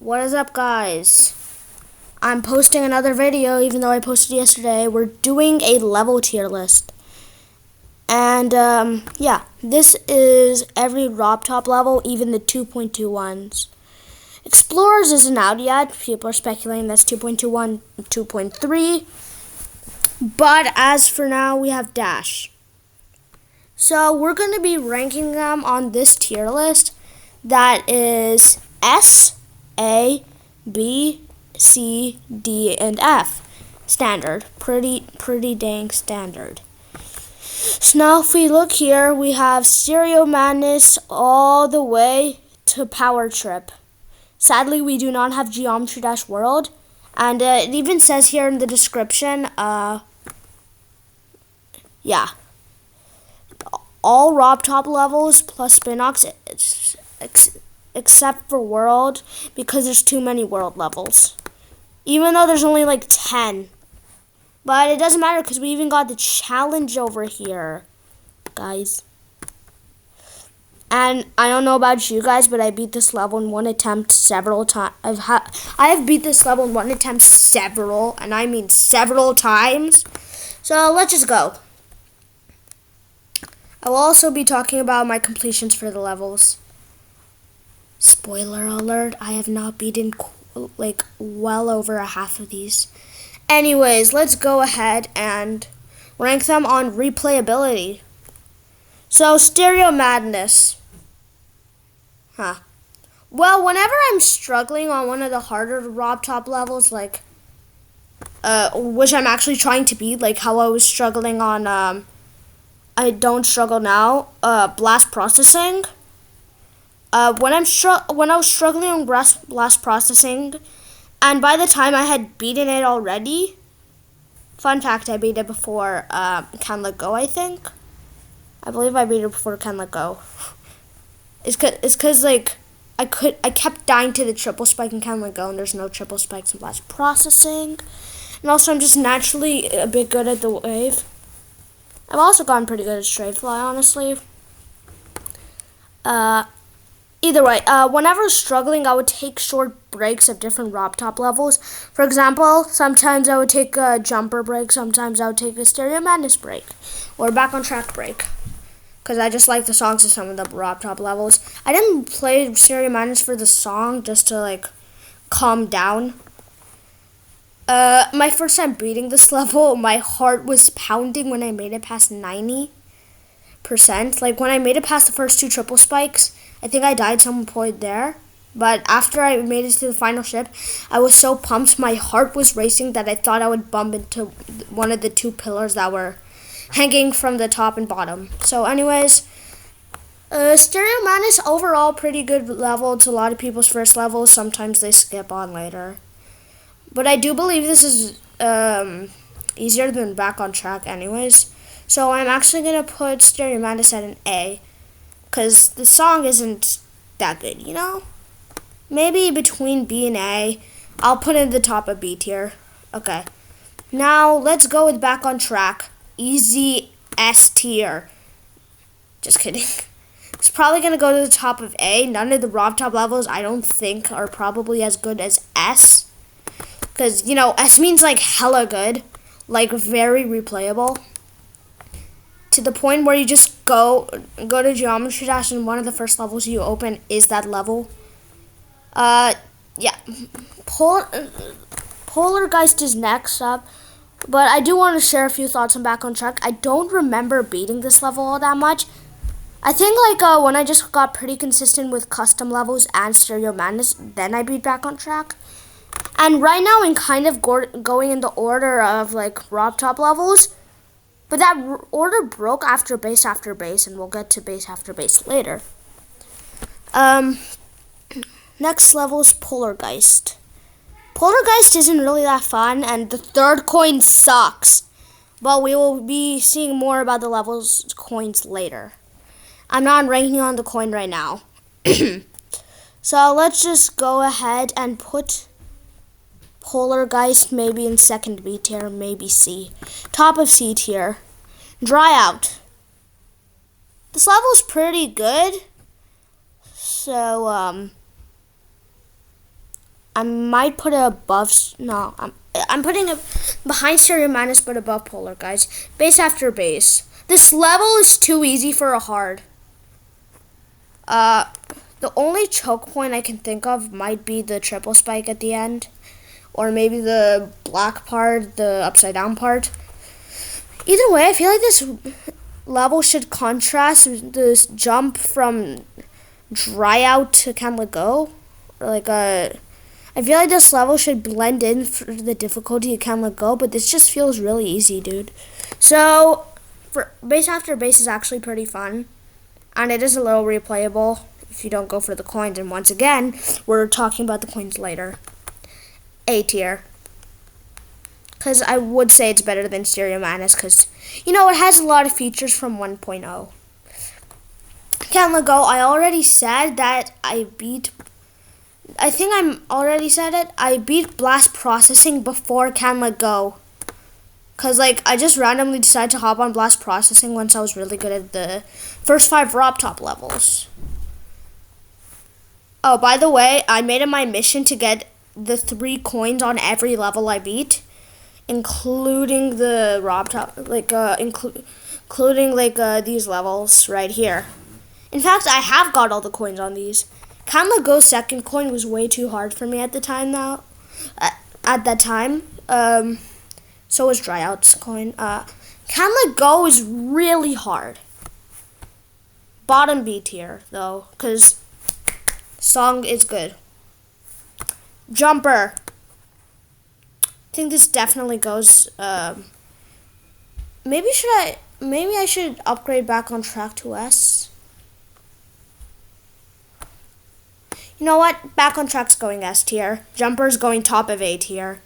What is up, guys? I'm posting another video even though I posted yesterday. We're doing a level tier list. And yeah, this is every RobTop level, even the 2.2 ones. Explorers isn't out yet. People are speculating that's 2.21, 2.3. But as for now, we have Dash. So we're going to be ranking them on this tier list that is S, A, B, C, D, and F. Standard. Pretty dang standard. So now if we look here, we have Stereo Madness all the way to Power Trip. Sadly, we do not have Geometry Dash World. And it even says here in the description, yeah. All RobTop levels plus Spinox except for World, because there's too many World levels. Even though there's only like 10. But it doesn't matter because we even got the challenge over here, guys. And I don't know about you guys, but I beat this level in one attempt several times. I have beat this level in one attempt several, and I mean several times. So let's just go. I will also be talking about my completions for the levels. Spoiler alert, I have not beaten like well over a half of these. Anyways, let's go ahead and rank them on replayability. So, Stereo Madness. Well, whenever I'm struggling on one of the harder RobTop levels, like, which I'm actually trying to beat, like how I was struggling on, I Don't Struggle Now, Blast Processing. When I was struggling on Blast Processing, and by the time I had beaten it already, fun fact, I beat it before Can Let Go, I think. I believe I beat it before Can Let Go. It's cause like I kept dying to the triple spike in Can Let Go, and there's no triple spikes in Blast Processing. And also I'm just naturally a bit good at the wave. I've also gotten pretty good at Straight Fly, honestly. Either way, whenever I was struggling, I would take short breaks of different RobTop levels. For example, sometimes I would take a jumper break, sometimes I would take a Stereo Madness break, or a Back on Track break, because I just like the songs of some of the RobTop levels. I didn't play Stereo Madness for the song, just to, like, calm down. My first time beating this level, my heart was pounding when I made it past 90%. Like, when I made it past the first two triple spikes, I think I died some point there. But after I made it to the final ship, I was so pumped, my heart was racing that I thought I would bump into one of the two pillars that were hanging from the top and bottom. So anyways, Stereo Madness overall pretty good level. It's a lot of people's first level. Sometimes they skip on later. But I do believe this is easier than Back on Track anyways. So I'm actually going to put Stereo Madness at an A, because the song isn't that good, you know? Maybe between B and A. I'll put it at the top of B tier. Okay. Now, let's go with Back on Track. Easy S tier. Just kidding. It's probably going to go to the top of A. None of the RobTop levels, I don't think, are probably as good as S. Because, you know, S means, like, hella good. Like, very replayable. To the point where you just go to Geometry Dash, and one of the first levels you open is that level. Yeah. Polargeist is next up. But I do want to share a few thoughts on Back on Track. I don't remember beating this level all that much. I think, like, when I just got pretty consistent with custom levels and Stereo Madness, then I beat Back on Track. And right now I'm kind of going in the order of, like, RobTop levels. But that order broke after base, and we'll get to base after base later. Next level is Polargeist. Polargeist isn't really that fun, and the third coin sucks. But we will be seeing more about the levels coins later. I'm not ranking on the coin right now. So let's just go ahead and put Polargeist maybe in second B tier, maybe C. Top of C tier. Dry Out. This level's pretty good. So, I might put it above. No, I'm putting it behind Stereo Madness, but above Polar, guys. Base after base. This level is too easy for a hard. The only choke point I can think of might be the triple spike at the end, or maybe the black part, the upside down part. Either way, I feel like this level should contrast this jump from dry out to Can't Let Go. I feel like this level should blend in for the difficulty of Can't Let Go, but this just feels really easy, dude. So, for base after base is actually pretty fun, and it is a little replayable if you don't go for the coins. And once again, we're talking about the coins later. A tier. Because I would say it's better than Stereo Madness, because, it has a lot of features from 1.0. Can't Let Go, I already said that I beat Blast Processing before Can't Let Go. Because, I just randomly decided to hop on Blast Processing once I was really good at the first 5 Rob Top levels. Oh, by the way, I made it my mission to get the 3 coins on every level I beat, including the Rob Top, including these levels right here. In fact, I have got all the coins on these. Can't Let Go's second coin was way too hard for me at the time now. At that time. So was Dryout's coin. Can't Let Go is really hard. Bottom B tier, though, because song is good. Jumper. I think this definitely goes. Maybe I should upgrade Back on Track to S. You know what? Back on Track's going S tier. Jumper's going top of A tier.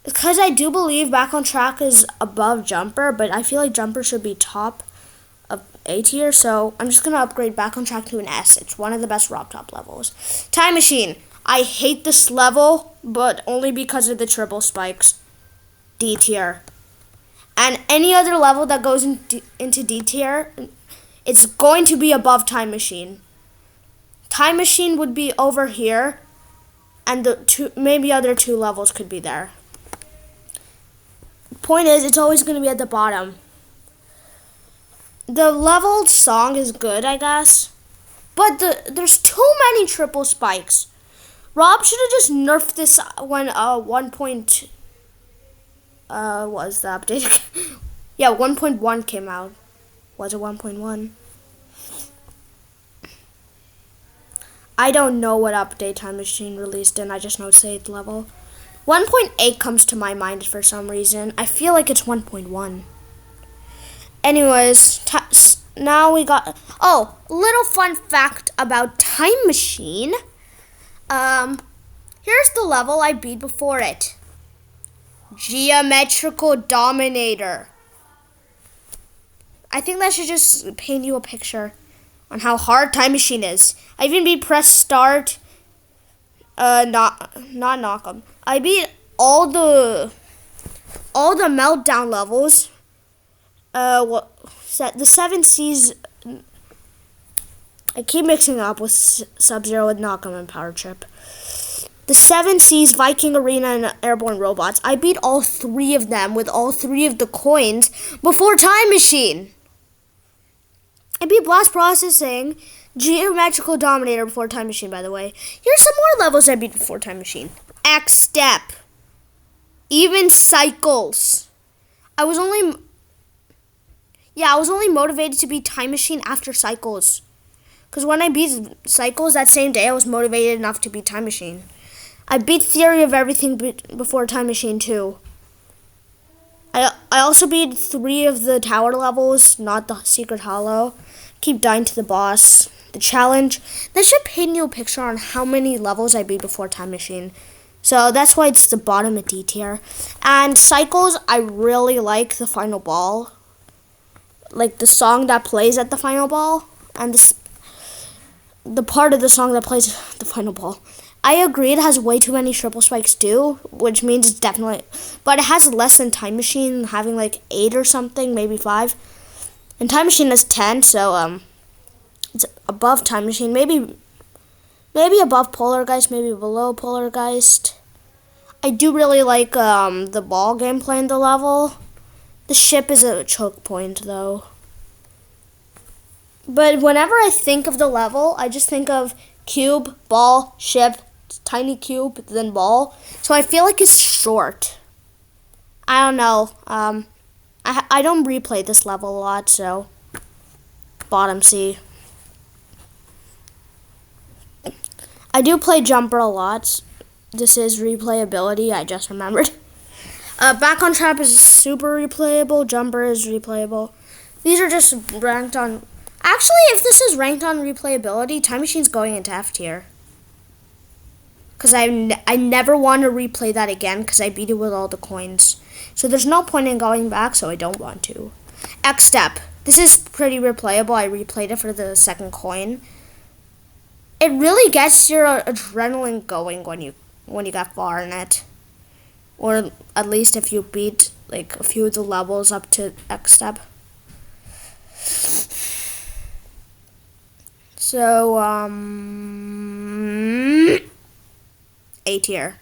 Because I do believe Back on Track is above Jumper, but I feel like Jumper should be top of A tier, so I'm just going to upgrade Back on Track to an S. It's one of the best Rob Top levels. Time Machine. I hate this level, but only because of the triple spikes. D tier. And any other level that goes into D tier, it's going to be above Time Machine. Time Machine would be over here, and maybe other 2 levels could be there. Point is, it's always going to be at the bottom. The leveled song is good, I guess, but there's too many triple spikes. Rob should have just nerfed this when 1. Was the update? Yeah, 1.1 came out. Was it 1.1? I don't know what update Time Machine released in. I just know it's 8th level. 1.8 comes to my mind for some reason. I feel like it's 1.1. Anyways, now we got... Oh, little fun fact about Time Machine. Here's the level I beat before it. Geometrical Dominator. I think that should just paint you a picture on how hard Time Machine is. I even beat Press Start. Not knock 'em. I beat all the Meltdown levels. The 7 C's. I keep mixing up with Sub-Zero with Knock 'em and Power Trip. The 7 C's, Viking Arena, and Airborne Robots. I beat all 3 of them with all 3 of the coins before Time Machine. I beat Blast Processing, Geometrical Dominator before Time Machine, by the way. Here's some more levels I beat before Time Machine. X-Step. Even Cycles. I was only motivated to beat Time Machine after Cycles. Because when I beat Cycles that same day, I was motivated enough to beat Time Machine. I beat Theory of Everything before Time Machine, too. I also beat 3 of the tower levels, not the Secret Hollow. Keep dying to the boss. The challenge. That should paint you a picture on how many levels I beat before Time Machine. So that's why it's the bottom of D tier. And Cycles, I really like the final ball. Like the song that plays at the final ball. And the part of the song that plays at the final ball. I agree it has way too many triple spikes too, which means it's definitely... But it has less than Time Machine, having like 8 or something, maybe 5. And Time Machine has 10, so it's above Time Machine. Maybe Maybe above Polargeist, maybe below Polargeist. I do really like the ball gameplay in the level. The ship is a choke point, though. But whenever I think of the level, I just think of cube, ball, ship, tiny cube, then ball. So I feel like it's short. I don't know. I don't replay this level a lot, so bottom C. I do play Jumper a lot. This is replayability, I just remembered. Back on Trap is super replayable. Jumper is replayable. These are just ranked on... Actually, if this is ranked on replayability, Time Machine's going into F tier. Because I never want to replay that again because I beat it with all the coins. So there's no point in going back, so I don't want to. X Step. This is pretty replayable. I replayed it for the second coin. It really gets your adrenaline going when you get far in it. Or at least if you beat like a few of the levels up to X Step. So, A tier.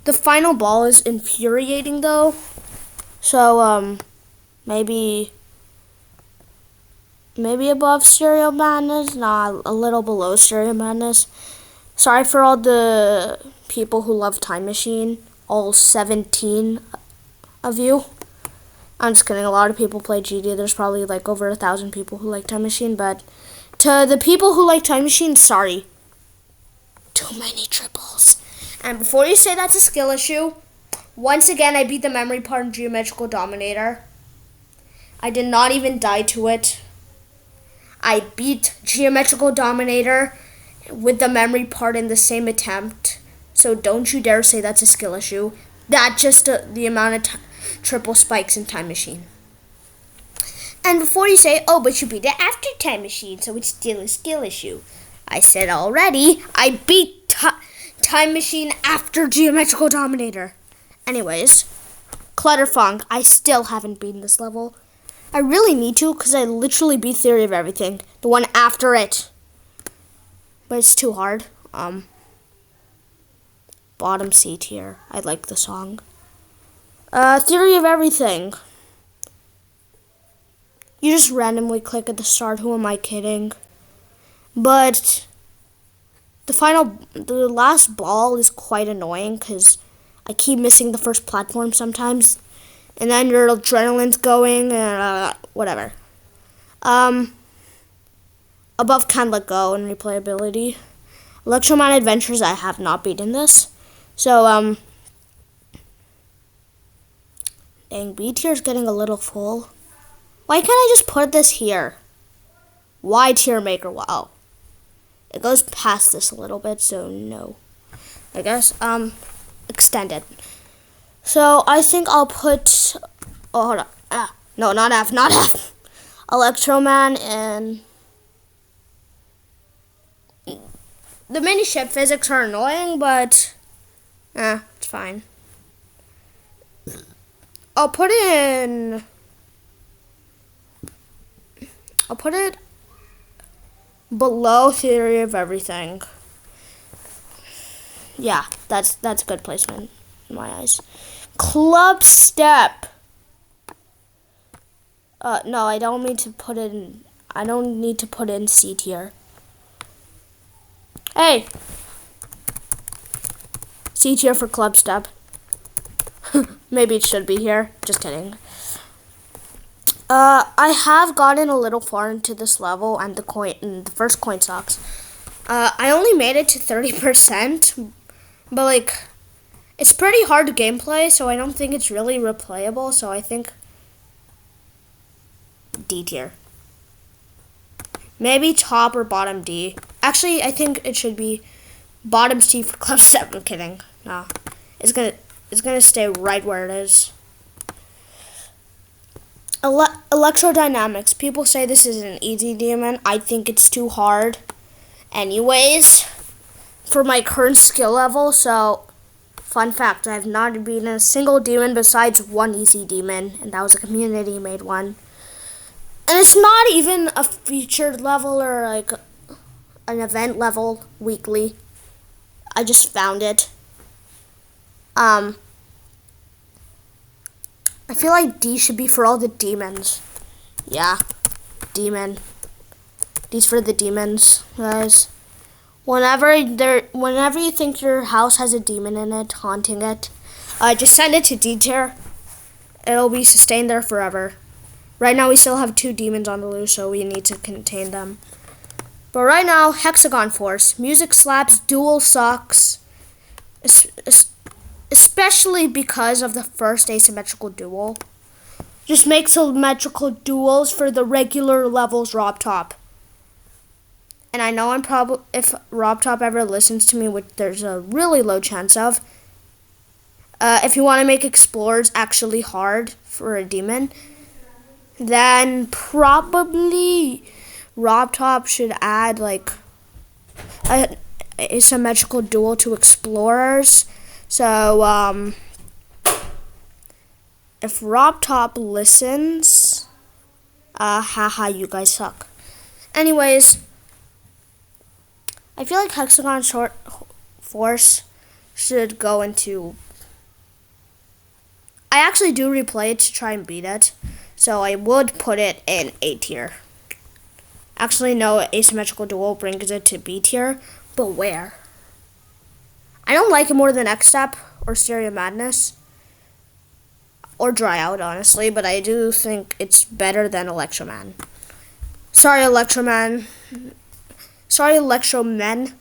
The final ball is infuriating though. So, maybe above Stereo Madness, not a little below Stereo Madness. Sorry for all the people who love Time Machine, all 17 of you. I'm just kidding, a lot of people play GD. There's probably like over 1,000 people who like Time Machine, but to the people who like Time Machine, sorry. Too many triples. And before you say that's a skill issue, once again I beat the memory part in Geometrical Dominator. I did not even die to it. I beat Geometrical Dominator with the memory part in the same attempt. So don't you dare say that's a skill issue. That's just the amount of triple spikes in Time Machine. And before you say, oh, but you beat it after Time Machine, so it's still a skill issue. I said already, I beat Time Machine after Geometrical Dominator. Anyways, Clutterfunk, I still haven't beaten this level. I really need to, because I literally beat Theory of Everything, the one after it. But it's too hard. Bottom C tier. I like the song. Theory of Everything. You just randomly click at the start. Who am I kidding? But the last ball is quite annoying because I keep missing the first platform sometimes. And then your adrenaline's going and whatever. Above Can Let Go and replayability. Electroman Adventures, I have not beaten this. So, dang, B tier is getting a little full. Why can't I just put this here? Y tier maker, wow. It goes past this a little bit, so no. I guess, extended. So, I think I'll put, oh, hold on. No, not F. Electroman and the mini ship physics are annoying, but it's fine. I'll put it below Theory of Everything. Yeah, that's a good placement in my eyes. Club Step. No, I don't need to put it in C tier. Hey! C tier for Club Step. Maybe it should be here. Just kidding. I have gotten a little far into this level, and the first coin sucks. I only made it to 30%, but like, it's pretty hard gameplay, so I don't think it's really replayable. So I think D tier. Maybe top or bottom D. Actually, I think it should be bottom C for Club Step. I'm kidding. No, it's gonna stay right where it is. Electrodynamics. People say this is an easy demon. I think it's too hard. Anyways, for my current skill level, so fun fact, I have not beaten a single demon besides one easy demon, and that was a community made one. And it's not even a featured level or like an event level weekly. I just found it. I feel like D should be for all the demons. Yeah, demon. D's for the demons, guys. Whenever you think your house has a demon in it, haunting it, just send it to D tier. It'll be sustained there forever. Right now we still have 2 demons on the loose, so we need to contain them. But right now, Hexagon Force. Music slaps, duel sucks. Especially because of the first asymmetrical duel. Just make symmetrical duels for the regular levels Rob Top. And I know if Rob Top ever listens to me, which there's a really low chance of, if you want to make explorers actually hard for a demon, then probably Rob Top should add like a asymmetrical duel to explorers. So if Rob Top listens, haha, you guys suck. Anyways, I feel like Hexagon Force should go into... I actually do replay it to try and beat it, so I would put it in A tier. Actually, no, asymmetrical duel brings it to B tier, but where? I don't like it more than X-Step or Stereo Madness or Dry Out, honestly, but I do think it's better than Electroman. Sorry, Electroman. Sorry, Electromen.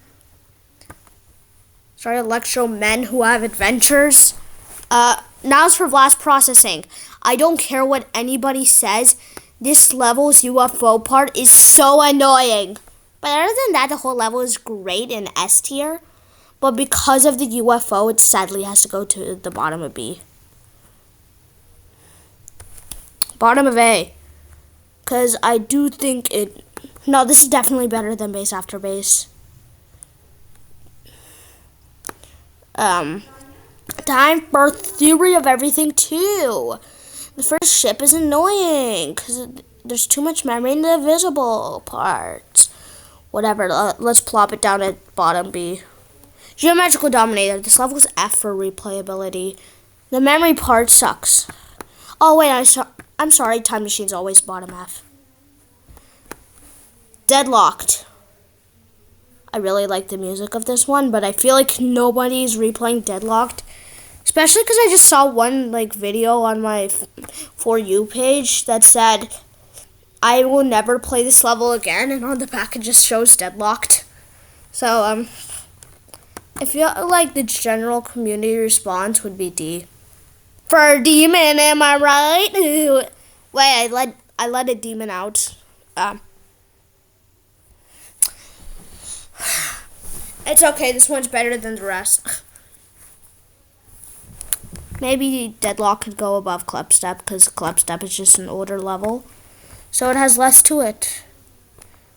Sorry, Electromen who have adventures. Now's for blast processing. I don't care what anybody says. This level's UFO part is so annoying. But other than that, the whole level is great in S tier. But because of the UFO, it sadly has to go to the bottom of B. Bottom of A. Because I do think it... No, this is definitely better than Base After Base. Time for Theory of Everything 2. The first ship is annoying because there's too much memory in the visible parts. Whatever, let's plop it down at bottom B. Geometrical Dominator. This level is F for replayability. The memory part sucks. Oh wait, I'm sorry, Time Machine's always bottom F. Deadlocked. I really like the music of this one, but I feel like nobody's replaying Deadlocked. Especially because I just saw one video on my For You page that said, I will never play this level again, and on the back it just shows Deadlocked. So, I feel like the general community response would be D. For demon, am I right? Wait, I let a demon out. It's okay, this one's better than the rest. Maybe Deadlock could go above Clubstep, because Clubstep is just an older level. So it has less to it.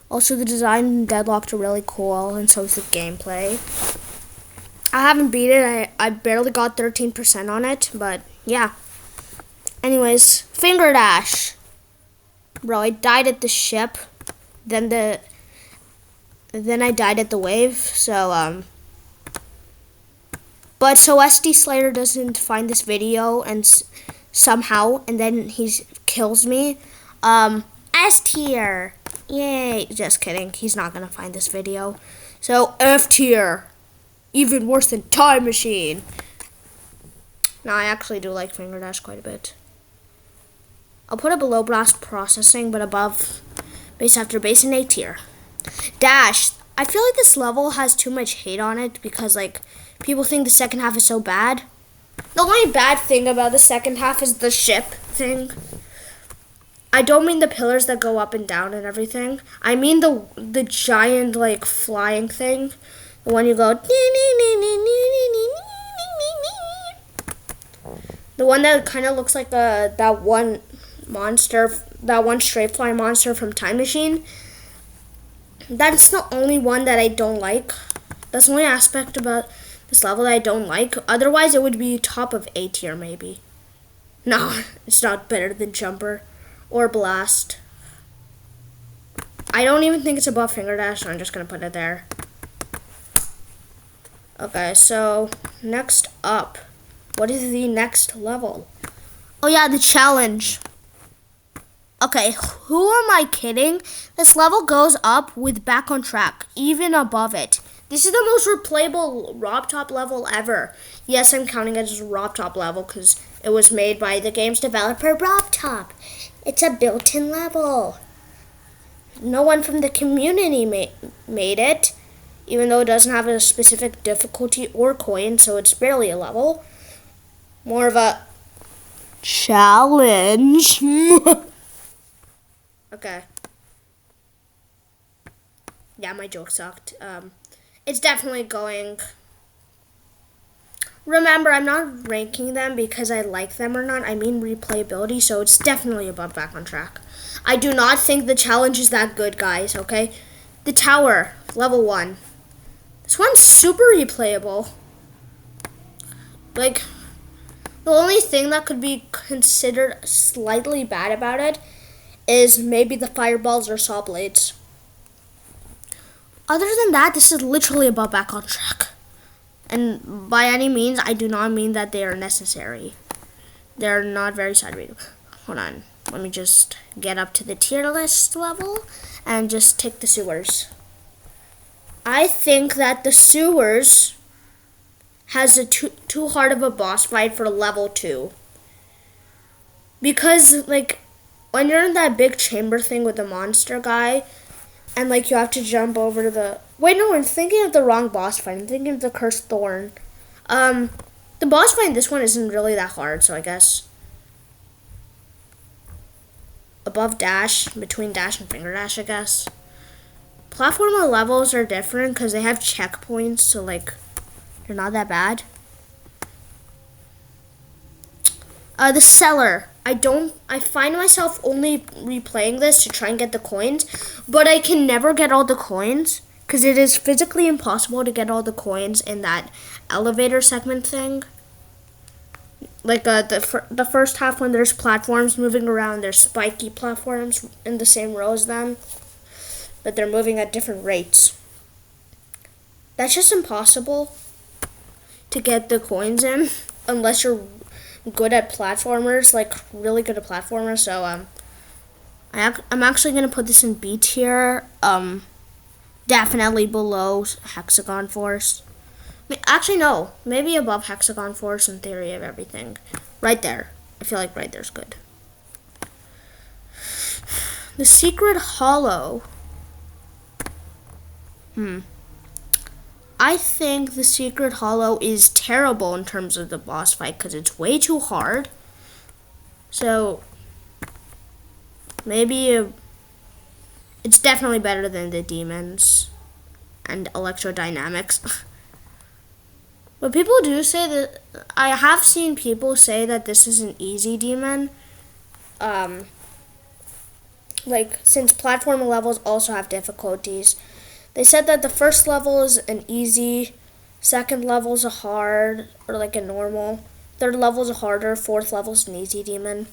Also, the design in Deadlocked are really cool, and so is the gameplay. I haven't beat it. I barely got 13% on it, but yeah. Anyways, Finger Dash. Bro, I died at the ship. Then I died at the wave, so, but so SD Slayer doesn't find this video and somehow, and then he kills me. S tier. Yay. Just kidding. He's not gonna find this video. So, F tier. Even worse than Time Machine. No, I actually do like Finger Dash quite a bit. I'll put it below blast processing, but above Base After Base in A tier. Dash. I feel like this level has too much hate on it because, people think the second half is so bad. The only bad thing about the second half is the ship thing. I don't mean the pillars that go up and down and everything. I mean the giant, flying thing. The one you go... The one that kind of looks like that one straight fly monster from Time Machine. That's the only one that I don't like. That's the only aspect about this level that I don't like. Otherwise, it would be top of A tier, maybe. No, it's not better than Jumper or Blast. I don't even think it's above Finger Dash, so I'm just gonna put it there. Okay, so next up, what is the next level? Oh yeah, the challenge. Okay, who am I kidding? This level goes up with Back on Track, even above it. This is the most replayable RobTop level ever. Yes, I'm counting it as a RobTop level because it was made by the game's developer, RobTop. It's a built-in level. No one from the community made it, even though it doesn't have a specific difficulty or coin, so it's barely a level. More of a challenge. Okay. Yeah, my joke sucked. It's definitely going. Remember, I'm not ranking them because I like them or not. I mean replayability, so it's definitely above Back on Track. I do not think the challenge is that good, guys, okay? The tower, level 1. This one's super replayable. Like, the only thing that could be considered slightly bad about it is maybe the fireballs or saw blades. Other than that, this is literally above Back on Track. And by any means, I do not mean that they are necessary. They're not very side readable. Hold on. Let me just get up to the tier list level and just take the sewers. I think that the sewers has a too hard of a boss fight for level 2. Because, like, when you're in that big chamber thing with the monster guy, and, like, you have to jump over to the... Wait, no, I'm thinking of the wrong boss fight. I'm thinking of the Cursed Thorn. The boss fight in this one isn't really that hard, so I guess... above dash, between dash and finger dash, I guess. Platformer levels are different because they have checkpoints, so, like, they're not that bad. The cellar. I find myself only replaying this to try and get the coins, but I can never get all the coins because it is physically impossible to get all the coins in that elevator segment thing. Like the first half when there's platforms moving around, there's spiky platforms in the same row as them, but they're moving at different rates. That's just impossible to get the coins in unless you're good at platformers, like really good at platformers. So I'm actually gonna put this in B tier. Definitely below Hexagon Force. Actually, no, maybe above Hexagon Force in Theory of Everything. Right there. I feel like right there's good. The Secret Hollow. I think the Secret Hollow is terrible in terms of the boss fight because it's way too hard. So, maybe it's definitely better than the demons and electrodynamics. But people do say that, I have seen people say that this is an easy demon. Like, since platformer levels also have difficulties. They said that the first level is an easy, second level is a hard, or like a normal. Third level is a harder, fourth level is an easy demon,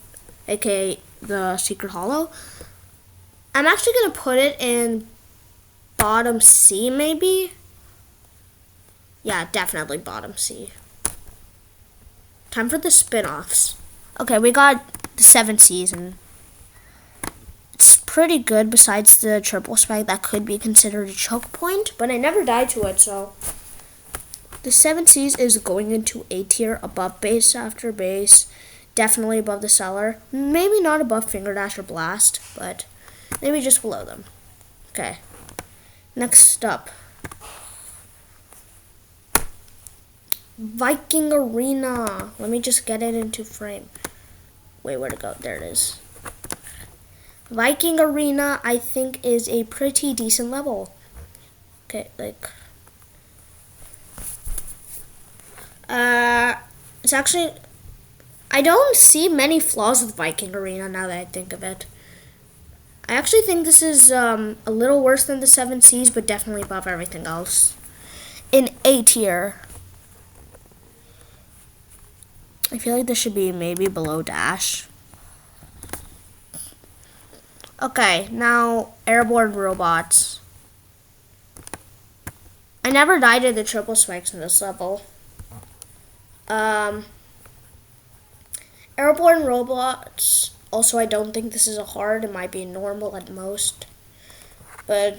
aka the Secret Hollow. I'm actually going to put it in bottom C, maybe? Yeah, definitely bottom C. Time for the spin-offs. Okay, we got the 7th season. It's pretty good besides the triple spike that could be considered a choke point, but I never died to it, so. The 7th season is going into A tier, above base after base, definitely above the cellar. Maybe not above Finger Dash or Blast, but maybe just below them. Okay, next up. Viking Arena. Let me just get it into frame. Wait, where'd it go? There it is. Viking Arena, I think, is a pretty decent level. Okay, like... it's actually... I don't see many flaws with Viking Arena now that I think of it. I actually think this is a little worse than the 7 Seas, but definitely above everything else. In A tier... I feel like this should be maybe below Dash. Okay, now airborne robots. I never died to the triple spikes in this level. Airborne robots. Also, I don't think this is a hard. It might be normal at most. But,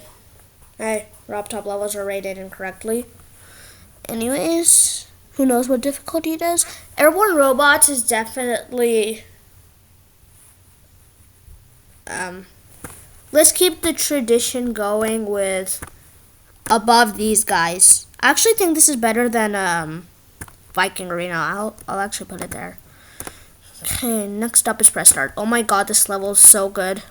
hey, Rob Top levels are rated incorrectly. Anyways, who knows what difficulty it is? Airborne robots is definitely... let's keep the tradition going with above these guys. I actually think this is better than Viking Arena. I'll actually put it there. Okay, next up is press start. Oh my god, this level is so good.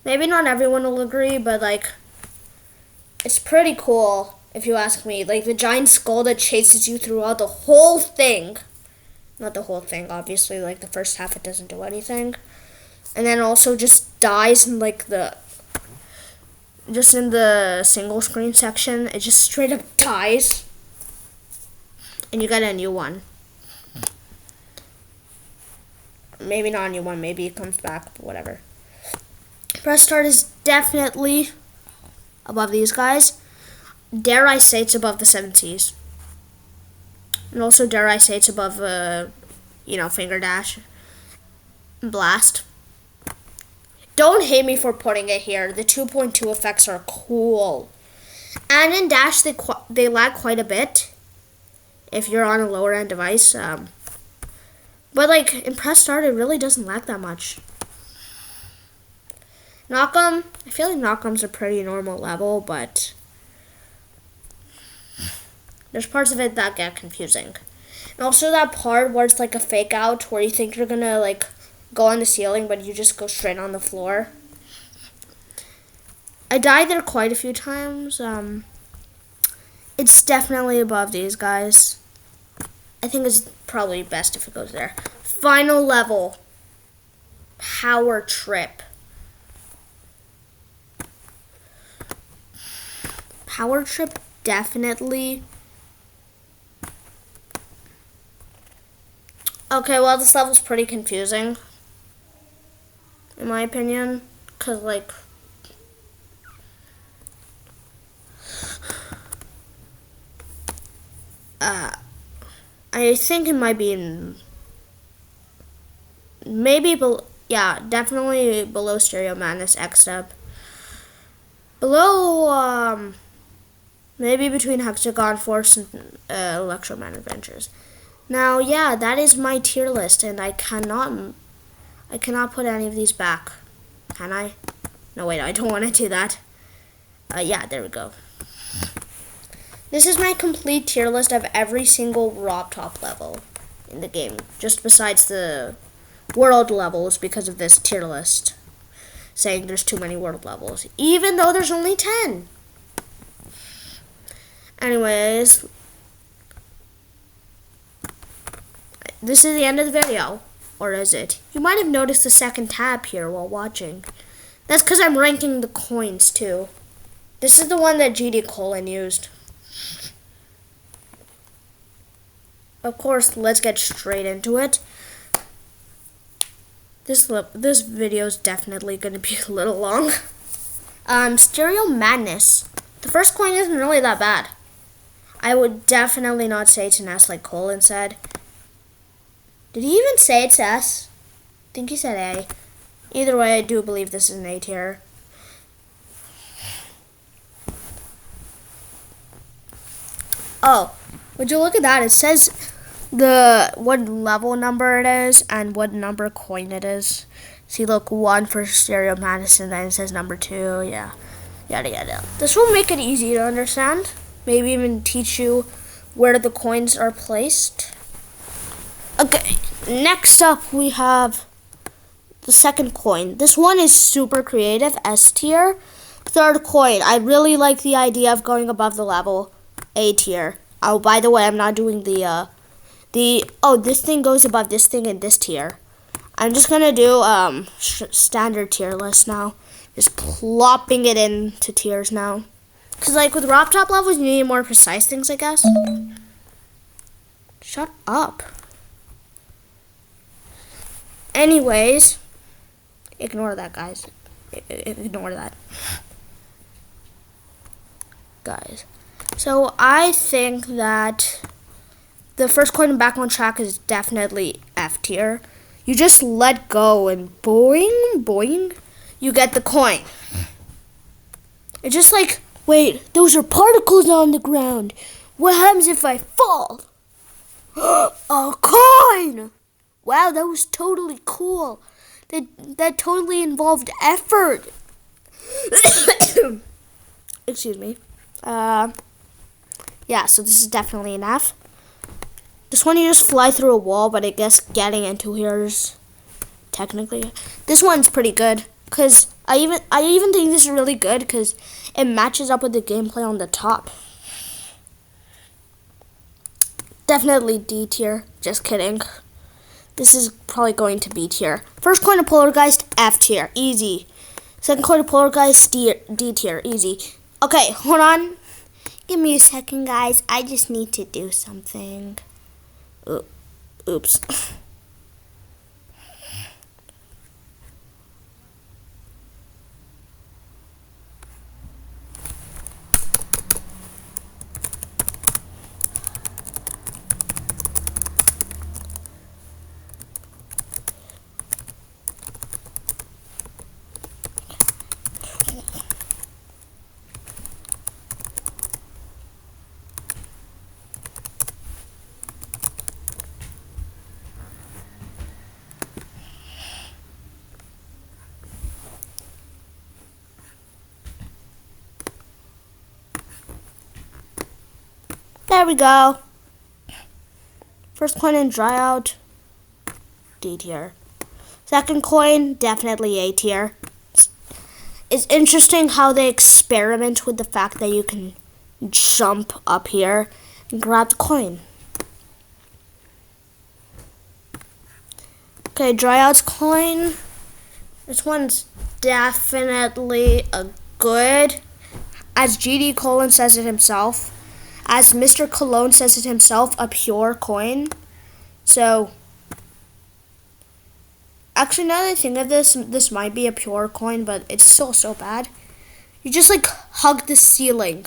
Maybe not everyone will agree, but like, it's pretty cool if you ask me. Like the giant skull that chases you throughout the whole thing. Not the whole thing, obviously. Like the first half, it doesn't do anything, and then also just dies in like just in the single screen section. It just straight up dies, and you get a new one. Maybe not a new one. Maybe it comes back, but whatever. Press start is definitely above these guys. Dare I say it's above the 70s. And also, dare I say it's above, Finger Dash and Blast. Don't hate me for putting it here. The 2.2 effects are cool. And in Dash, they lag quite a bit if you're on a lower end device. But like in Press Start, it really doesn't lag that much. Knock 'em, I feel like Knock 'em's a pretty normal level, but there's parts of it that get confusing. And also that part where it's like a fake out, where you think you're gonna like go on the ceiling, but you just go straight on the floor. I died there quite a few times. It's definitely above these guys. I think it's probably best if it goes there. Final level. Power Trip. Power Trip definitely. Okay, well, this level's pretty confusing, in my opinion, because, like, I think it might be in, definitely below Stereo Madness X-Step. Below, maybe between Hexagon Force and Electroman Adventures. Now, yeah, that is my tier list, and I cannot put any of these back. Can I? No, wait, I don't want to do that. Yeah, there we go. This is my complete tier list of every single Rob Top level in the game, just besides the world levels because of this tier list saying there's too many world levels, even though there's only 10. Anyways, this is the end of the video, or is it? You might have noticed the second tab here while watching. That's because I'm ranking the coins too. This is the one that GD Colin used. Of course, let's get straight into it. This video is definitely going to be a little long. Stereo Madness. The first coin isn't really that bad. I would definitely not say it's an S like Colin said. Did he even say it's S? I think he said A. Either way, I do believe this is an A tier. Oh, would you look at that? It says what level number it is and what number coin it is. See, look, 1 for Stereo Madness, and then it says number 2. Yeah, yada yada. This will make it easy to understand. Maybe even teach you where the coins are placed. Okay, next up we have the second coin. This one is super creative, S tier. Third coin, I really like the idea of going above the level, A tier. Oh, by the way, I'm not doing this thing goes above this thing in this tier. I'm just gonna do standard tier list now. Just plopping it into tiers now. Cause like with Rob Top levels, you need more precise things, I guess. Shut up. Anyways, ignore that, guys. Ignore that. Guys. So I think that the first coin back on track is definitely F tier. You just let go and boing, boing, you get the coin. It's just like, wait, those are particles on the ground. What happens if I fall? A coin! Wow, that was totally cool. That totally involved effort. Excuse me. Yeah, so this is definitely an F. This one you just fly through a wall, but I guess getting into here is technically. This one's pretty good, because I even think this is really good because it matches up with the gameplay on the top. Definitely D tier. Just kidding. This is probably going to B tier. First coin of Polargeist, F tier. Easy. Second coin of Polargeist, D tier. Easy. Okay, hold on. Give me a second, guys. I just need to do something. Oops. There we go. First coin in dry out, D tier. Second coin, definitely A tier. It's interesting how they experiment with the fact that you can jump up here and grab the coin. Okay, dry out's coin. This one's definitely a good, as GD Colon says it himself. As Mr. Cologne says it himself, a pure coin. So, actually, now that I think of this, this might be a pure coin, but it's still so bad. You just, like, hug the ceiling.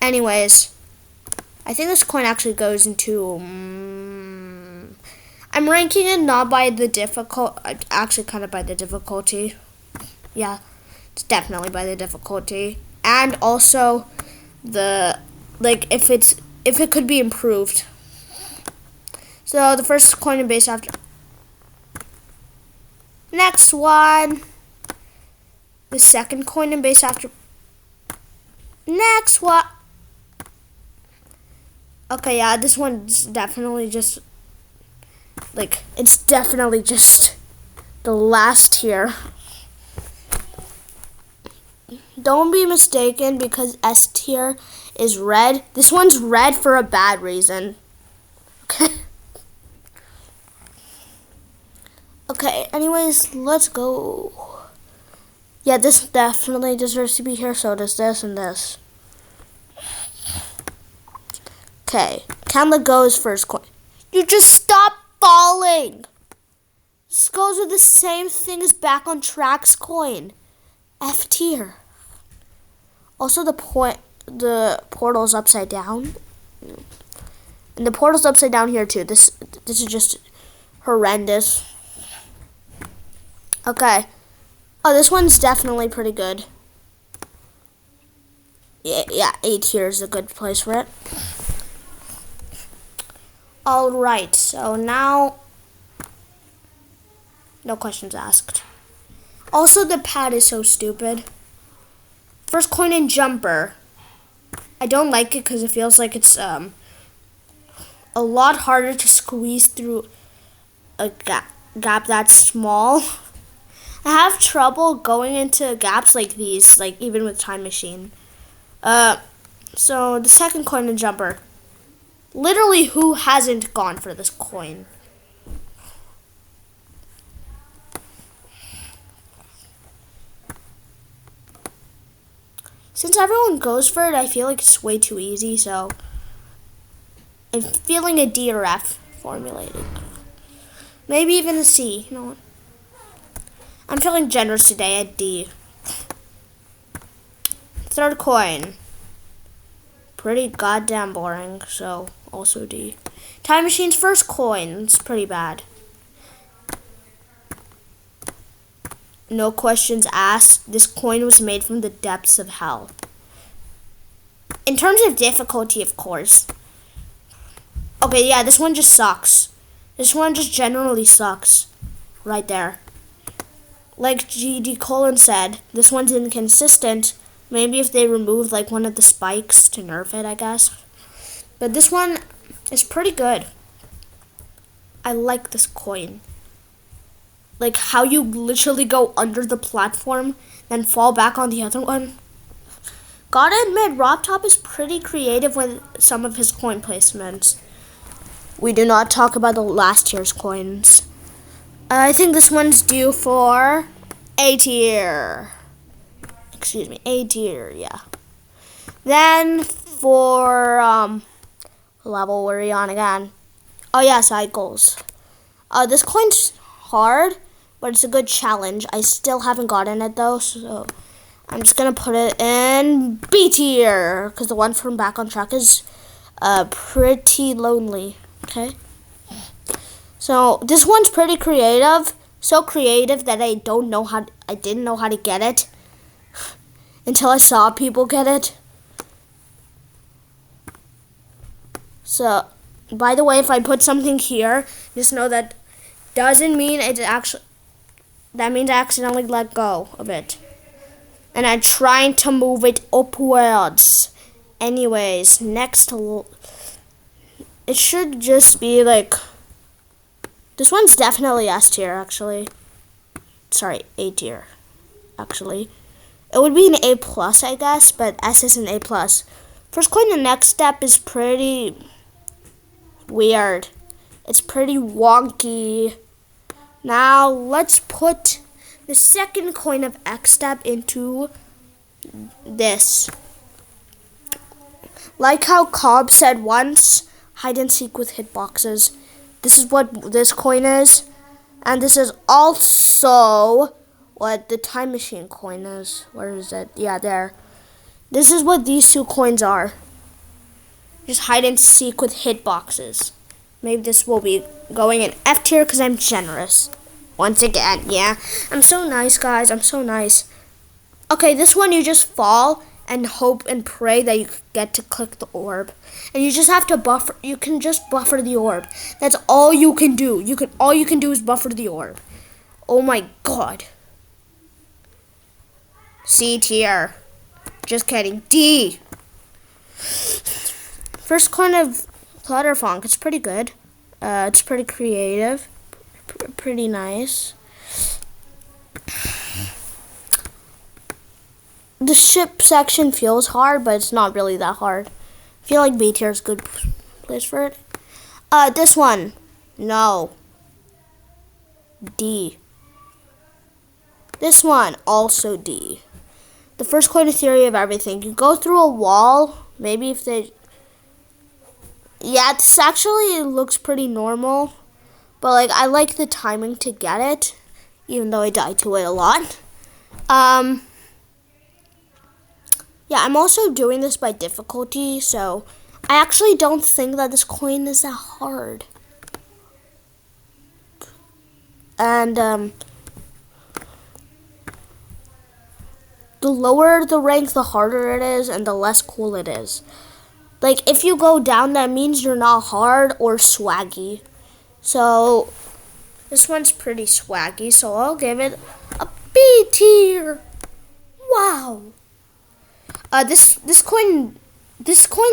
Anyways, I think this coin actually goes into... I'm ranking it not by the actually kind of by the difficulty. Yeah, it's definitely by the difficulty. And also the... like if it could be improved. So the first coin in base after. Next one. The second coin in base after. Next one. Okay, yeah, this one's definitely just like it's definitely just the last tier. Don't be mistaken because S tier is red. This one's red for a bad reason. Okay. Okay, anyways, let's go. Yeah, this definitely deserves to be here, so does this and this. Okay, can let go is first coin. You just stop falling. This goes with the same thing as back on track's coin. F tier. Also, the portal's upside down, and the portal's upside down here too. This is just horrendous. Okay. Oh, this one's definitely pretty good. Yeah, A tier is a good place for it. All right. So now, no questions asked. Also, the pad is so stupid. First coin in jumper. I don't like it because it feels like it's a lot harder to squeeze through a gap that small. I have trouble going into gaps like these, like even with Time Machine. So the second coin in jumper. Literally, who hasn't gone for this coin? Since everyone goes for it, I feel like it's way too easy, so I'm feeling a D or F formulating. Maybe even a C. You know what? I'm feeling generous today at D. Third coin. Pretty goddamn boring, so also D. Time Machine's first coin. It's pretty bad. No questions asked. This coin was made from the depths of hell. In terms of difficulty, of course. Okay, yeah, this one just sucks. This one just generally sucks. Right there. Like G.D. Colin said, this one's inconsistent. Maybe if they removed like one of the spikes to nerf it, I guess. But this one is pretty good. I like this coin. Like how you literally go under the platform, then fall back on the other one. Gotta admit, RobTop is pretty creative with some of his coin placements. We do not talk about the last tier's coins. I think this one's due for A tier. Excuse me, A tier, yeah. Then for level we're on again. Oh yeah, cycles. This coin's hard, but it's a good challenge. I still haven't gotten it though, so I'm just gonna put it in B tier because the one from Back on Track is pretty lonely. Okay. So this one's pretty creative. So creative that I didn't know how to get it until I saw people get it. So, by the way, if I put something here, just know that doesn't mean it actually. That means I accidentally let go of it, and I'm trying to move it upwards. Anyways, next, it should just be like. This one's definitely S tier, actually. Sorry, A tier, actually. It would be an A plus, I guess, but S is an A plus. First coin, the next step is pretty weird. It's pretty wonky. Now, let's put the second coin of X step into this. Like how Cobb said once, hide and seek with hitboxes. This is what this coin is. And this is also what the Time Machine coin is. Where is it? Yeah, there. This is what these two coins are. Just hide and seek with hitboxes. Maybe this will be going in F tier because I'm generous. Once again, yeah. I'm so nice, guys. I'm so nice. Okay, this one you just fall and hope and pray that you get to click the orb. And you just have to buffer. You can just buffer the orb. That's all you can do. All you can do is buffer the orb. Oh my god. C tier. Just kidding. D. First coin of Clutterfunk. It's pretty good. It's pretty creative. Pretty nice. The ship section feels hard, but it's not really that hard. I feel like B tier is a good place for it. This one. No. D. This one. Also D. The first coin of Theory of Everything. You go through a wall. Maybe if they... Yeah, this actually looks pretty normal. But, like, I like the timing to get it. Even though I died to it a lot. Yeah, I'm also doing this by difficulty, so I actually don't think that this coin is that hard. And, the lower the rank, the harder it is, and the less cool it is. Like, if you go down, that means you're not hard or swaggy. So, this one's pretty swaggy, so I'll give it a B tier. Wow. This coin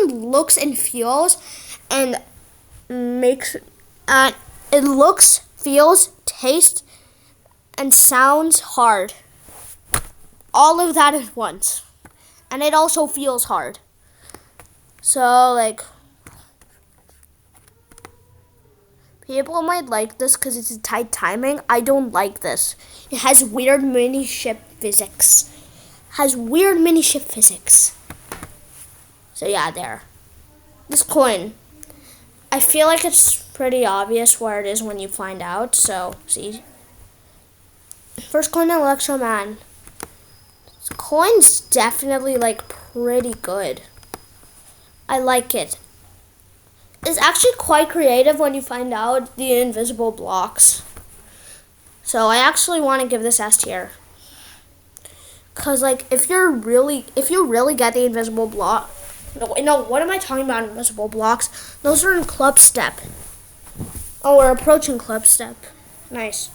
looks and feels and makes it looks, feels, tastes, and sounds hard. All of that at once. And it also feels hard. So, like, people might like this because it's a tight timing. I don't like this. It has weird mini ship physics. So yeah, there. This coin. I feel like it's pretty obvious where it is when you find out. So, see. First coin, Electro Man. This coin's definitely like pretty good. I like it. It's actually quite creative when you find out the invisible blocks. So I actually want to give this S tier. Cause like if you really get the invisible block, no, what am I talking about? Invisible blocks? Those are in Club Step. Oh, we're approaching Club Step. Nice.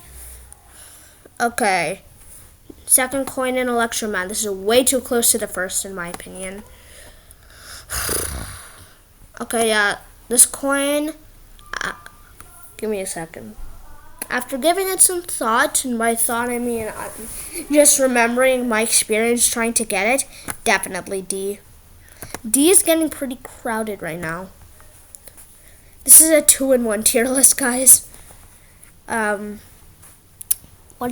Okay. Second coin in Electro Man. This is way too close to the first, in my opinion. Okay, yeah. This coin. Give me a second. After giving it some thought, and by thought I mean just remembering my experience trying to get it, definitely D. D is getting pretty crowded right now. This is a 2-in-1 tier list, guys. What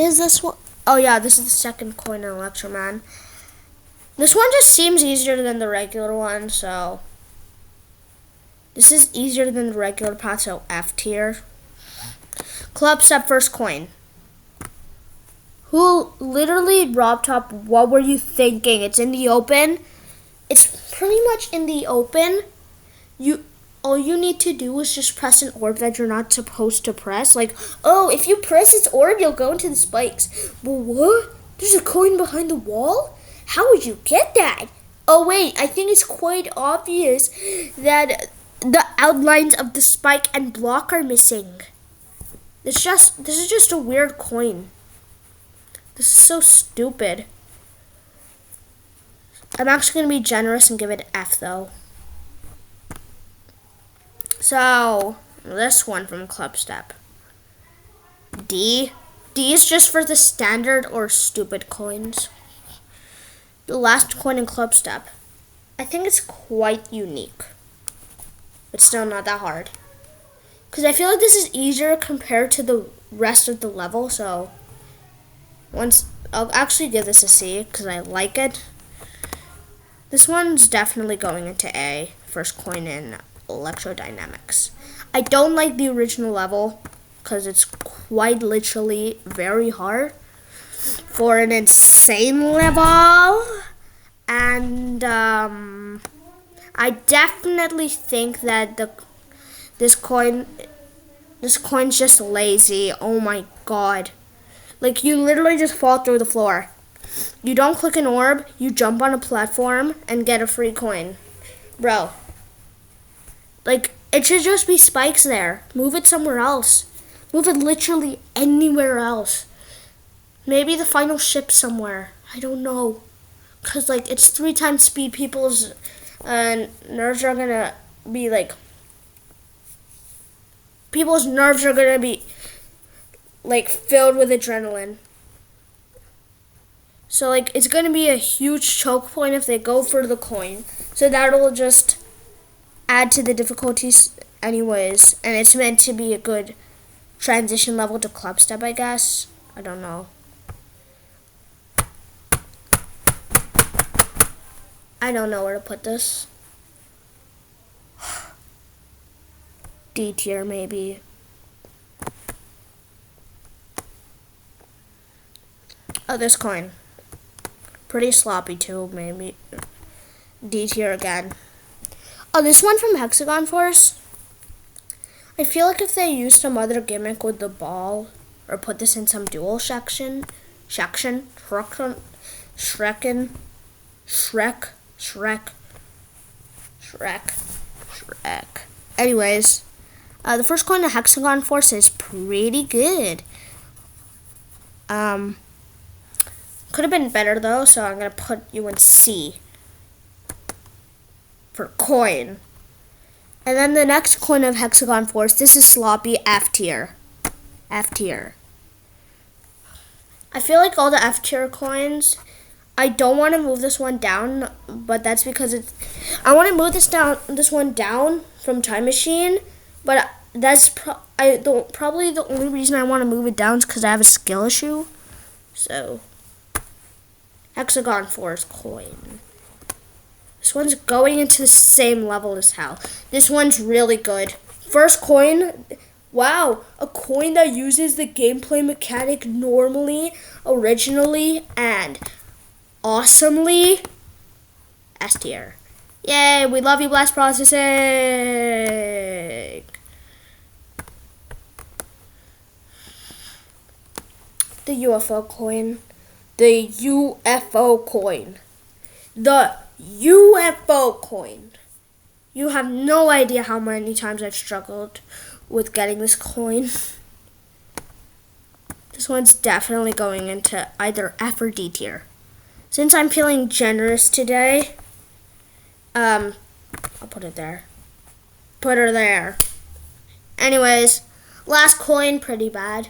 is this one? Oh yeah, this is the second coin in Electro Man. This one just seems easier than the regular one, so this is easier than the regular path, so F tier. Club Step first coin. Who literally, Rob Top, what were you thinking? It's in the open. It's pretty much in the open. All you need to do is just press an orb that you're not supposed to press. Like, oh, if you press its orb, you'll go into the spikes. But what? There's a coin behind the wall? How would you get that? Oh wait, I think it's quite obvious that the outlines of the spike and block are missing. This is just a weird coin. This is so stupid. I'm actually going to be generous and give it F though. So, this one from Club Step. D. D is just for the standard or stupid coins. The last coin in Club Step. I think it's quite unique. But still not that hard. Because I feel like this is easier compared to the rest of the level, so I'll actually give this a C because I like it. This one's definitely going into A. First coin in Electrodynamics. I don't like the original level because it's quite literally very hard for an insane level. And I definitely think that this coin's just lazy. Oh my god. Like, you literally just fall through the floor. You don't click an orb, you jump on a platform and get a free coin. Bro. Like, it should just be spikes there. Move it somewhere else. Move it literally anywhere else. Maybe the final ship somewhere. I don't know. Because, like, it's 3 times speed. People's nerves are going to be, like... People's nerves are going to be, like, filled with adrenaline. So, like, it's going to be a huge choke point if they go for the coin. So that'll just add to the difficulties anyways. And it's meant to be a good transition level to Club Step, I guess. I don't know. I don't know where to put this. D tier, maybe. Oh, this coin. Pretty sloppy, too, maybe. D tier again. Oh, this one from Hexagon Force. I feel like if they used some other gimmick with the ball, or put this in some dual Shrek. Anyways, the first coin of Hexagon Force is pretty good. Could have been better though, so I'm gonna put you in C for coin. And then the next coin of Hexagon Force, this is sloppy, F tier. F tier. I feel like all the F tier coins, I don't want to move this one down, but that's because I want to move this one down from Time Machine, but that's probably the only reason I want to move it down is because I have a skill issue. So, Hexagon Force coin. This one's going into the same level as Hal. This one's really good. First coin. Wow, a coin that uses the gameplay mechanic normally, originally, and awesomely. S tier. Yay, we love you, Blast Processing. The UFO coin. The UFO coin. The UFO coin. You have no idea how many times I've struggled with getting this coin. This one's definitely going into either F or D tier. Since I'm feeling generous today, I'll put it there. Put her there. Anyways, last coin, pretty bad.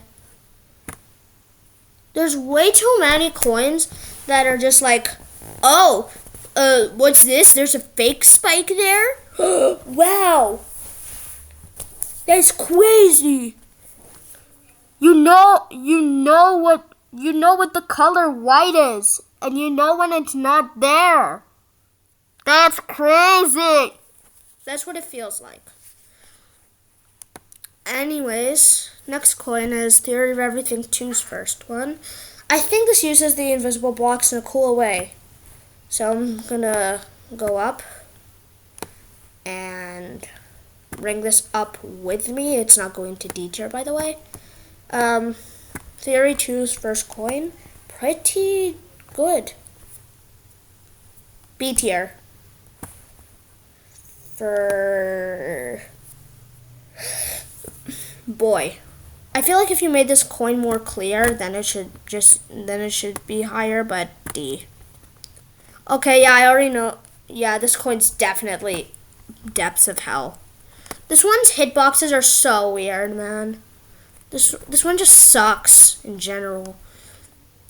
There's way too many coins that are just like, oh, what's this? There's a fake spike there? Wow. That's crazy. You know what the color white is, and you know when it's not there. That's crazy. That's what it feels like. Anyways, next coin is Theory of Everything 2's first one. I think this uses the invisible blocks in a cool way. So I'm gonna go up and bring this up with me. It's not going to D tier, by the way. Theory 2's first coin, pretty good. B tier. For boy, I feel like if you made this coin more clear, then it should be higher, but D. Okay, yeah, I already know. Yeah, this coin's definitely depths of hell. This one's hitboxes are so weird, man. This one just sucks in general.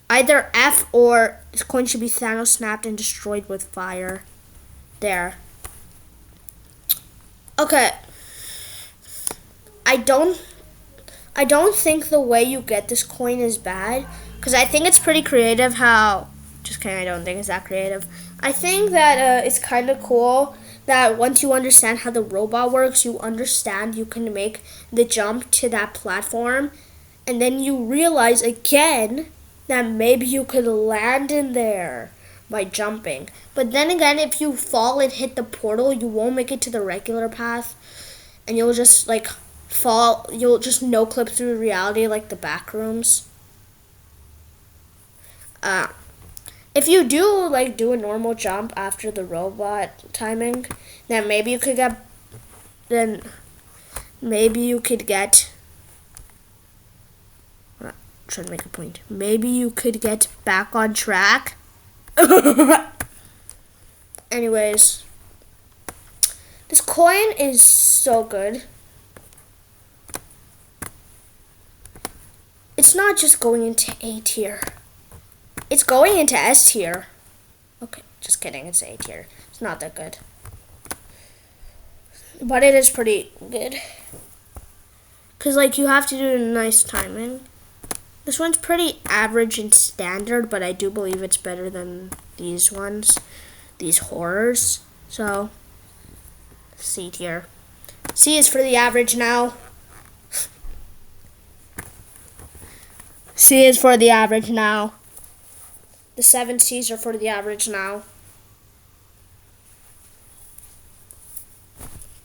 Either F or this coin should be Thanos snapped and destroyed with fire. There. Okay. I don't think the way you get this coin is bad, because I think it's pretty creative how... Just kidding, I don't think it's that creative. I think that it's kind of cool that once you understand how the robot works, you understand you can make the jump to that platform, and then you realize again that maybe you could land in there by jumping. But then again, if you fall and hit the portal, you won't make it to the regular path, and you'll just like fall, you'll just no clip through reality like the back rooms. If you do like do a normal jump after the robot timing, then maybe you could get trying to make a point. Maybe you could get back on track. Anyways, this coin is so good. It's not just going into A tier. It's going into S tier. Okay, just kidding. It's A tier. It's not that good. But it is pretty good. Because, like, you have to do nice timing. This one's pretty average and standard, but I do believe it's better than these ones. These horrors. So, C tier. C is for the average now. C is for the average now. The 7 C's are for the average now.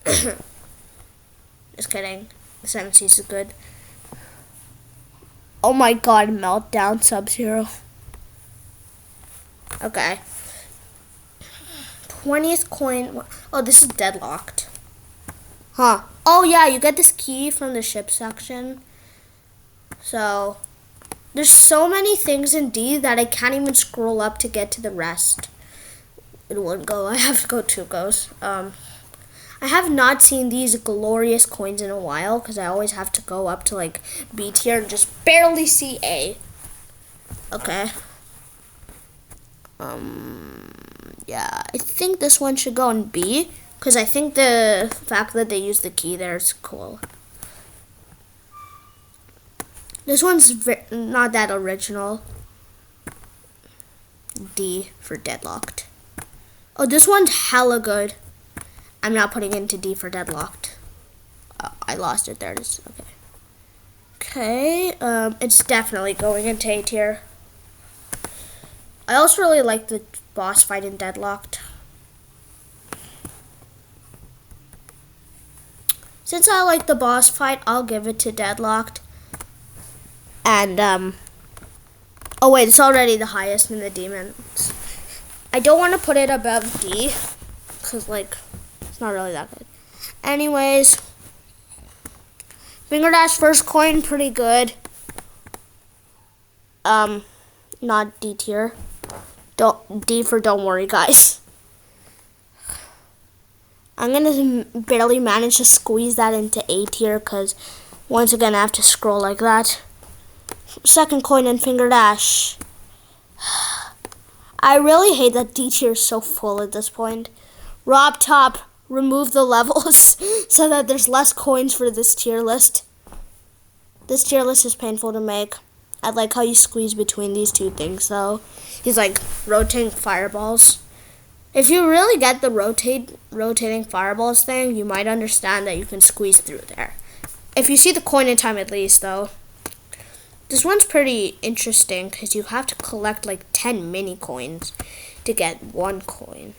Just kidding. The 7 C's is good. Oh my god, Meltdown Sub-Zero. Okay. 20th coin. Oh, this is deadlocked. Huh. Oh yeah, you get this key from the ship section. So... there's so many things in D that I can't even scroll up to get to the rest in one go. I have to go 2 goes. I have not seen these glorious coins in a while because I always have to go up to like B tier and just barely see A. Okay. Yeah, I think this one should go in B because I think the fact that they use the key there is cool. This one's not that original. D for deadlocked. Oh, this one's hella good. I'm not putting it into D for deadlocked. Oh, I lost it. There it is. Okay. Okay. It's definitely going into A tier. I also really like the boss fight in Deadlocked. Since I like the boss fight, I'll give it to Deadlocked. And, oh wait, it's already the highest in the demons. I don't want to put it above D, because, like, it's not really that good. Anyways, Finger Dash first coin, pretty good. Not D tier. D for don't worry, guys. I'm gonna barely manage to squeeze that into A tier, because once again I have to scroll like that. Second coin in Finger Dash. I really hate that D tier is so full at this point. Rob Top, remove the levels so that there's less coins for this tier list. This tier list is painful to make. I like how you squeeze between these two things though. He's like rotating fireballs. If you really get the rotating fireballs thing, you might understand that you can squeeze through there. If you see the coin in time at least though. This one's pretty interesting because you have to collect like 10 mini coins to get one coin.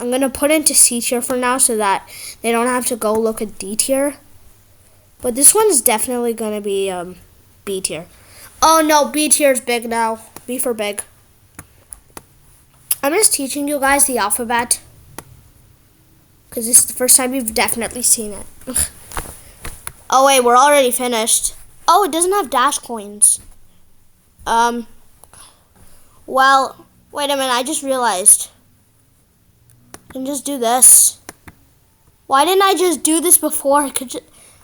I'm going to put into C tier for now so that they don't have to go look at D tier. But this one's definitely going to be B tier. Oh no, B tier is big now. B for big. I'm just teaching you guys the alphabet. Because this is the first time you've definitely seen it. Oh wait, we're already finished. Oh, it doesn't have dash coins. Well, wait a minute, I just realized. I can just do this. Why didn't I just do this before? I could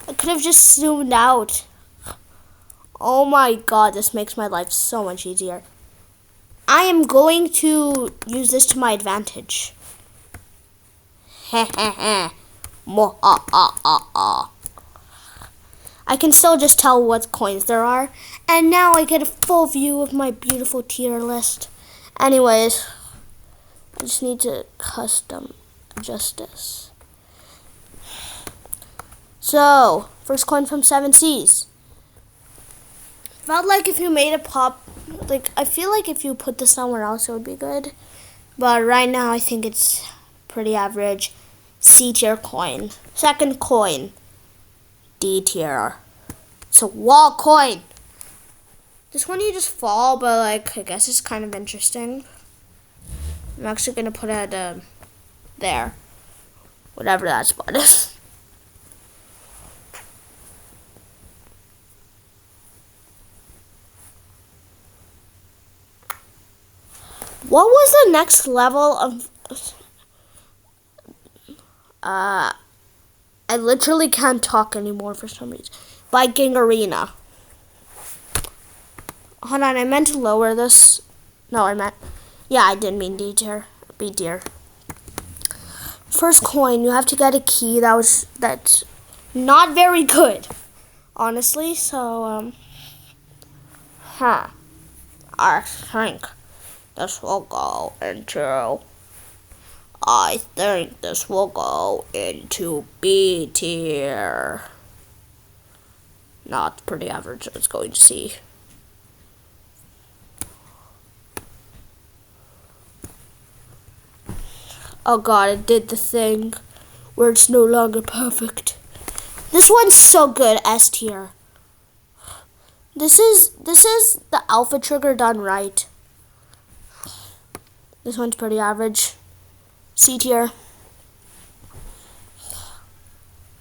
have just zoomed out. Oh my god, this makes my life so much easier. I am going to use this to my advantage. Heh heh heh. Mo ah ah ah ah. I can still just tell what coins there are. And now I get a full view of my beautiful tier list. Anyways, I just need to custom adjust this. So, first coin from 7Cs. Felt like if you made a pop, like I feel like if you put this somewhere else it would be good. But right now I think it's pretty average. C tier coin. Second coin. D tier. It's a wall coin. This one you just fall, but like I guess it's kind of interesting. I'm actually gonna put it there, whatever that spot is. What was the next level of? I literally can't talk anymore for some reason. Viking Arena. Hold on, I meant to lower this. No, I didn't mean D tier. B tier. First coin, you have to get a key that's not very good, honestly. So, I think this will go into. I think this will go into B tier. Not pretty average, it's going to C. Oh god, it did the thing where it's no longer perfect. This one's so good, S tier. This is the alpha trigger done right. This one's pretty average. C tier.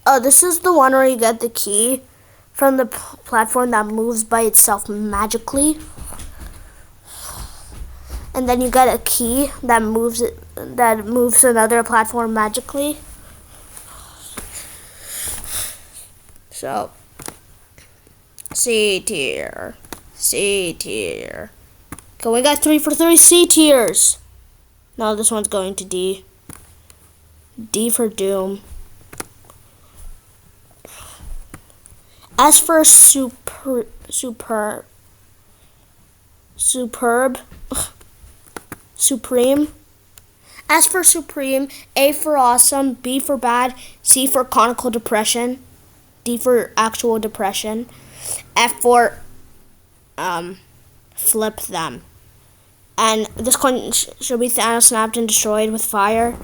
Oh, this is the one where you get the key from the platform that moves by itself magically. And then you get a key that moves another platform magically. So C tier. C tier. Okay, we got 3 for 3 C tiers. No, this one's going to D. D for Doom. S for superb. Supreme. S for supreme, A for awesome, B for bad, C for conical depression, D for actual depression, F for flip them. And this coin should be Thanos snapped and destroyed with fire.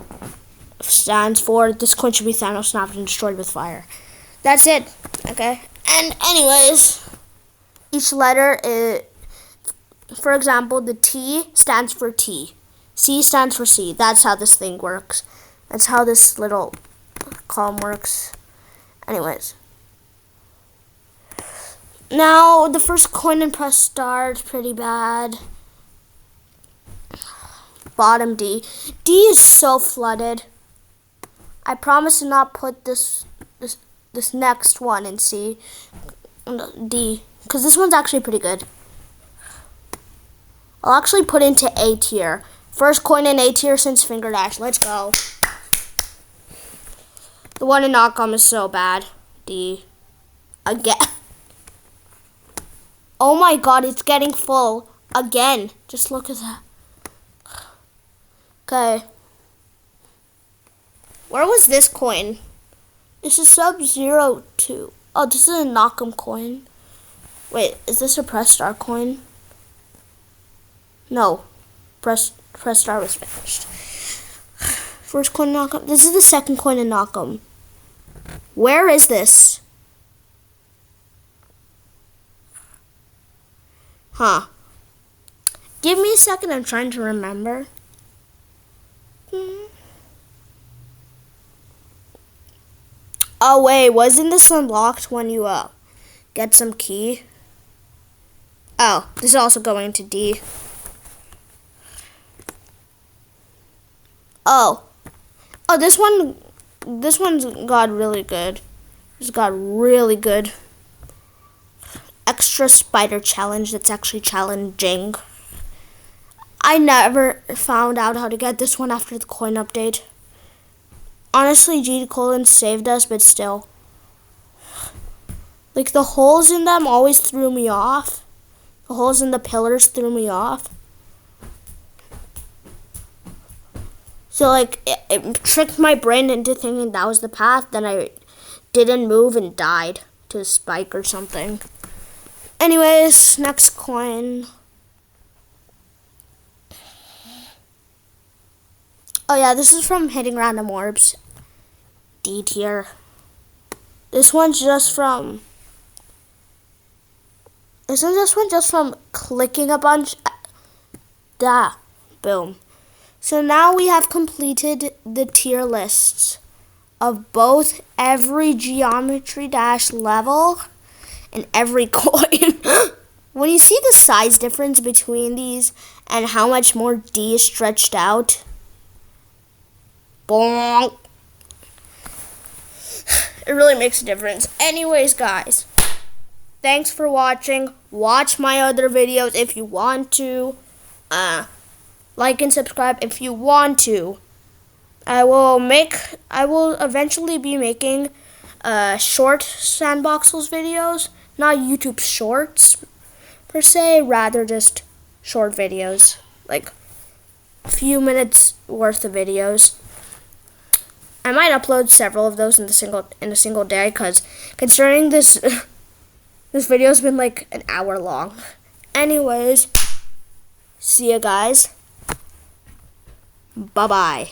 Stands for this coin should be Thanos snapped and destroyed with fire. That's it. Okay. And anyways, each letter is, for example, the T stands for T. C stands for C. That's how this thing works. That's how this little column works. Anyways. Now, the first coin in press start, pretty bad. Bottom D. D is so flooded. I promise to not put this next one in C. D. Because this one's actually pretty good. I'll actually put into A tier. First coin in A tier since Finger Dash. Let's go. The one in Knock'em is so bad. D. Again. Oh my god, it's getting full. Again. Just look at that. Okay. Where was this coin? This is Sub-Zero 2. Oh, this is a Knock'em coin. Wait, is this a Press Star coin? No. Press Star was finished. First coin in Knock'em. This is the second coin in Knock'em. Where is this? Huh. Give me a second, I'm trying to remember. Oh wait, wasn't this unlocked when you get some key? Oh, this is also going to D. Oh, this one's got really good. This got really good. Extra spider challenge that's actually challenging. I never found out how to get this one after the coin update. Honestly, G Colon saved us, but still. Like, the holes in them always threw me off. The holes in the pillars threw me off. So, like, it tricked my brain into thinking that was the path. Then I didn't move and died to a spike or something. Anyways, next coin. Oh yeah, this is from hitting random orbs. D tier. This one's just from... Isn't this one just from clicking a bunch? Boom. So now we have completed the tier lists of both every Geometry Dash level and every coin. When you see the size difference between these and how much more D is stretched out, bonk, it really makes a difference. Anyways, guys, thanks for watching. Watch my other videos if you want to. Like and subscribe if you want to. I will eventually be making short Sandboxels videos, not YouTube shorts per se, rather just short videos, like a few minutes worth of videos. I might upload several of those in a single day, because considering this this video's been like an hour long. Anyways, see you guys. Bye-bye.